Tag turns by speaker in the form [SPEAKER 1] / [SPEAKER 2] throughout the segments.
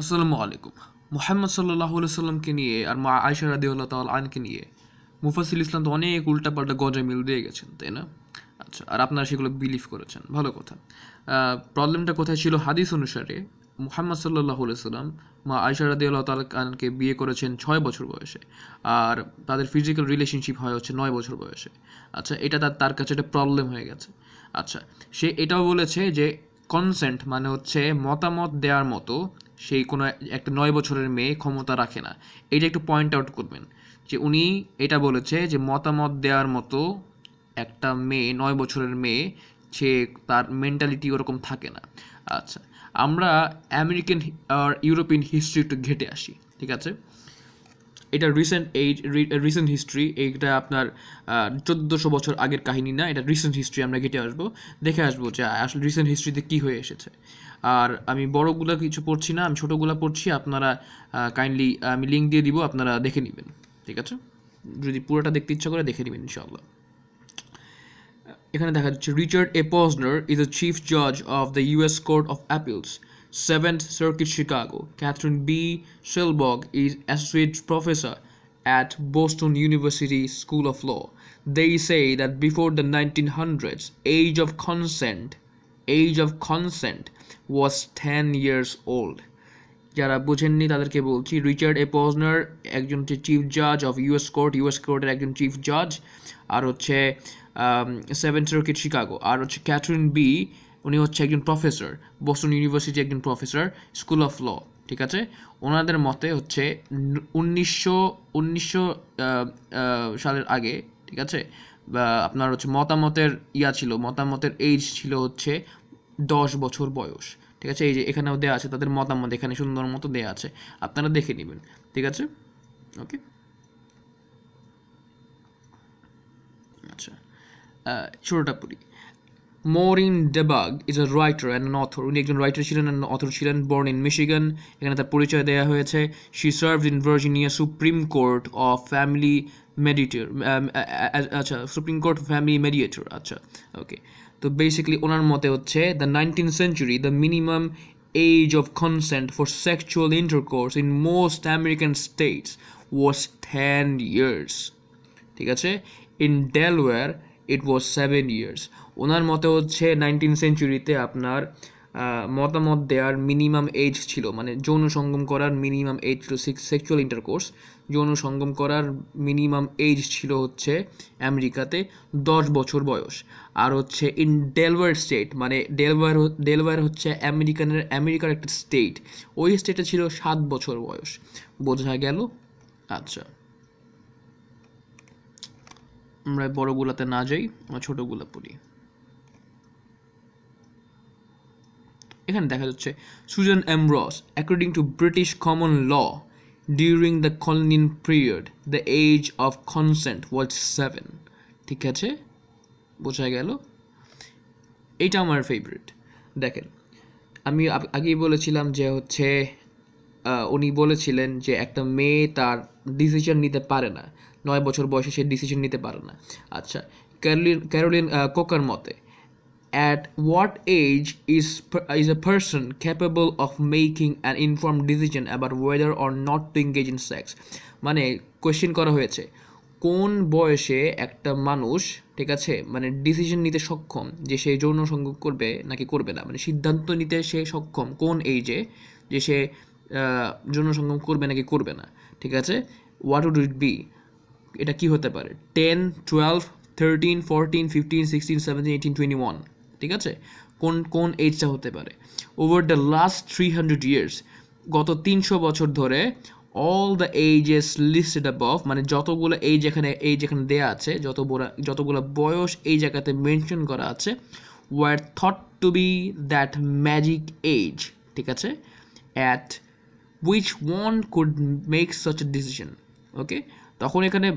[SPEAKER 1] আসসালামু আলাইকুম। মুহাম্মদ সাল্লাল্লাহু আলাইহি সাল্লামকে নিয়ে আর মা আয়েশা রাদিয়াল্লাহু তাআলা আনকে নিয়ে মুফাসসিল ইসলাম তো অনেক উল্টাপাল্টা গজামিল দিয়ে গেছেন, তাই না? আচ্ছা, আর আপনারা সেগুলো বিলিভ করেছেন, ভালো কথা। প্রবলেমটা কোথায় ছিল? হাদিস অনুসারে মুহাম্মদ সাল্লাল্লাহু আলাইহি সাল্লাম মা আয়েশা রাদিয়াল্লাহু তাআলা আনকে বিয়ে করেছেন 6 বছর বয়সে, আর তাদের ফিজিক্যাল রিলেশনশিপ হয় হচ্ছে 9 বছর বয়সে। আচ্ছা, এটা তার কাছে একটা প্রবলেম হয়ে গেছে। আচ্ছা, সে এটাও বলেছে যে কনসেন্ট মানে হচ্ছে মতামত দেওয়ার মতো সেই কোনো একটা 9 বছরের মেয়ে ক্ষমতা রাখে না। এইটা একটু পয়েন্ট আউট করবেন যে উনি এটা বলেছে যে মতামত দেওয়ার মতো একটা মেয়ে, 9 বছরের মেয়ে, সে তার মেন্টালিটি ওরকম থাকে না। আচ্ছা, আমরা আমেরিকান আর ইউরোপিয়ান হিস্ট্রি একটু ঘেটে আসি, ঠিক আছে? এটা রিসেন্ট হিস্ট্রি, এইটা আপনার 1400 বছর আগের কাহিনী না, এটা রিসেন্ট হিস্ট্রি। আমরা ঘেটে আসবো, দেখে আসবো যে আসলে রিসেন্ট হিস্ট্রিতে কী হয়ে এসেছে। আর আমি বড়গুলো কিছু পড়ছি না, আমি ছোটোগুলো পড়ছি। আপনারা কাইন্ডলি, আমি লিঙ্ক দিয়ে দিব, আপনারা দেখে নেবেন, ঠিক আছে? যদি পুরোটা দেখতে ইচ্ছা করে দেখে নেবেন ইনশাআল্লাহ। এখানে দেখা যাচ্ছে Richard A Posner is the chief জাজ of the US court of appeals, 7th Circuit, Chicago. Catherine B. Shelburg is associate professor at Boston University School of Law. They say that before the 1900s, age of consent was 10 years old. যারা বুঝেননি তাদেরকে বলছি, Richard A পজনার একজন হচ্ছে chief জাজ of US কোর্টের একজন chief জাজ, আর হচ্ছে 7th Circuit, শিকাগো। আর হচ্ছে ক্যাথরিন বি, উনি হচ্ছে একজন প্রফেসর, বোস্টন ইউনিভার্সিটি একজন প্রফেসর, স্কুল অফ ল, ঠিক আছে? ওনাদের মতে হচ্ছে 1900 সালের আগে, ঠিক আছে, বা আপনার হচ্ছে মতামতের মতামতের এজ ছিল হচ্ছে 10 বছর বয়স, ঠিক আছে? এই যে এখানেও দেওয়া আছে তাদের মতামত, এখানে সুন্দর মতো দেওয়া আছে, আপনারা দেখে নেবেন, ঠিক আছে? ওকে, আচ্ছা, ছোটটা পড়ি। Maureen Debug is a writer and an author. উনি একজন রাইটার ছিলেন and author ছিলেন, born in Michigan. এখানে তার পরিচয় দেওয়া হয়েছে। She served in Virginia Supreme Court of Family Mediator. আচ্ছা, Supreme Court Family Mediator. আচ্ছা, ওকে। তো বেসিক্যালি ওনার মতে হচ্ছে the 19th century, the minimum age of consent for sexual intercourse in most American states was 10 years. ঠিক আছে? In Delaware it was 7 years. ওনার মতে হচ্ছে 19th সেঞ্চুরিতে আপনার মতামত দেওয়ার মিনিমাম এজ ছিল, মানে যৌন সঙ্গম করার মিনিমাম এজ ছিল, সেক্সুয়াল ইন্টারকোর্স যৌন সঙ্গম করার মিনিমাম এজ ছিল হচ্ছে আমেরিকাতে 10 বছর বয়স। আর হচ্ছে ইন ডেলওয়্যার স্টেট, মানে ডেলওয়্যার হচ্ছে আমেরিকার একটা স্টেট, ওই স্টেটে ছিল 7 বছর বয়স। বোঝা গেল? আচ্ছা, আমরা বড়গুলাতে না যাই, আমরা ছোটোগুলো পড়ি। এখানে দেখা যাচ্ছে Susan M Ross, according to British common law during the colonial period the age of consent was 7। ঠিক আছে, বোঝা গেল? এইটা আমার ফেভারিট। দেখেন, আমি আগেই বলেছিলাম যে হচ্ছে উনি বলেছিলেন যে একটা মেয়ে তার ডিসিশন নিতে পারে না, 9 বছর বয়সে সে ডিসিশন নিতে পারে না। আচ্ছা, ক্যারোলিন কোকার মতে, at what age is a person capable of making an informed decision about whether or not to engage in sex? মানে কোয়েশ্চেন করা হয়েছে কোন বয়সে একটা মানুষ, ঠিক আছে, মানে ডিসিশন নিতে সক্ষম যে সে যৌন সঙ্গ করবে নাকি করবে না, মানে সিদ্ধান্ত নিতে সে সক্ষম কোন এইজে যে সে যৌন সঙ্গম করবে নাকি করবে না, ঠিক আছে? What would it be? এটা কি হতে পারে? 10, 12, 13, 14, 15, 16, 17, 18, 21, ঠিক আছে? কোন এজটা হতে পারে? ওভার দ্য লাস্ট 300 ইয়ার্স, গত 300 বছর ধরে, all the ages listed above, মানে যতগুলো এজ এখানে দেয়া আছে, যতগুলো বয়স এই জায়গাতে মেনশন করা আছে, were thought to be that magic age, ঠিক আছে, at which one could make such a decision. Okay, তখন এখানে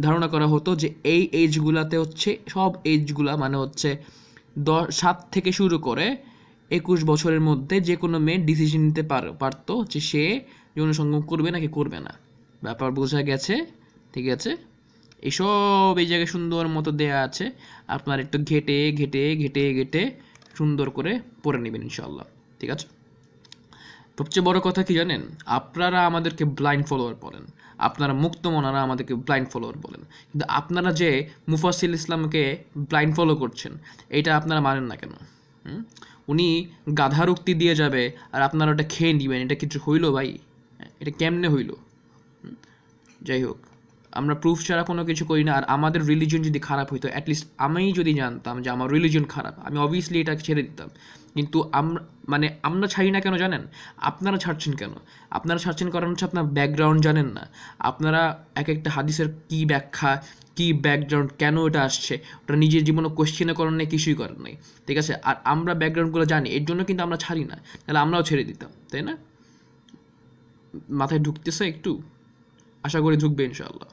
[SPEAKER 1] ধারণা করা হতো যে এই এজগুলাতে হচ্ছে, সব এজগুলা মানে হচ্ছে 7 থেকে শুরু করে 21 বছরের মধ্যে যে কোনো মেয়ে ডিসিশন নিতে পারতো যে সে যৌন সঙ্গম করবে নাকি করবে না। ব্যাপার বোঝা গেছে? ঠিক আছে, এইসব এই জায়গায় সুন্দর মতো দেয়া আছে, আপনার একটু ঘেটে ঘেটে ঘেটে ঘেটে সুন্দর করে পড়ে নেবেন ইনশাআল্লাহ, ঠিক আছে? সবচেয়ে বড় কথা কি জানেন, আপনারা আমাদেরকে ব্লাইন্ড ফলোয়ার বলেন, আপনারা মুক্ত মনারা আমাদেরকে ব্লাইন্ড ফলোয়ার বলেন, কিন্তু আপনারা যে মুফাসিল ইসলামকে ব্লাইন্ড ফলো করছেন এটা আপনারা মানেন না কেন? উনি গাধার উক্তি দিয়ে যাবে আর আপনারা ওটা খেয়ে নেবেন, এটা কিছু হইল ভাই? এটা কেমনে হইল? যাই হোক, আমরা প্রুফ ছাড়া কোনো কিছু করি না। আর আমাদের রিলিজন যদি খারাপ হইতো, অ্যাটলিস্ট আমি যদি জানতাম যে আমার রিলিজন খারাপ, আমি অবভিয়াসলি এটা ছেড়ে দিতাম। কিন্তু আমরা ছাড়ি না কেন জানেন? আপনারা ছাড়ছেন কেন? আপনারা ছাড়ছেন কারণ হচ্ছে আপনার ব্যাকগ্রাউন্ড জানেন না। আপনারা এক একটা হাদিসের কী ব্যাখ্যা, কী ব্যাকগ্রাউন্ড, কেন এটা আসছে, ওটা নিজের জীবনে কোশ্চেনে করেন নাই, কিছুই করেন নাই, ঠিক আছে? আর আমরা ব্যাকগ্রাউন্ডগুলো জানি, এর জন্য কিন্তু আমরা ছাড়ি না, তাহলে আমরাও ছেড়ে দিতাম, তাই না? মাথায় ঢুকতেছে একটু? আশা করি ঢুকবে ইনশাআল্লাহ।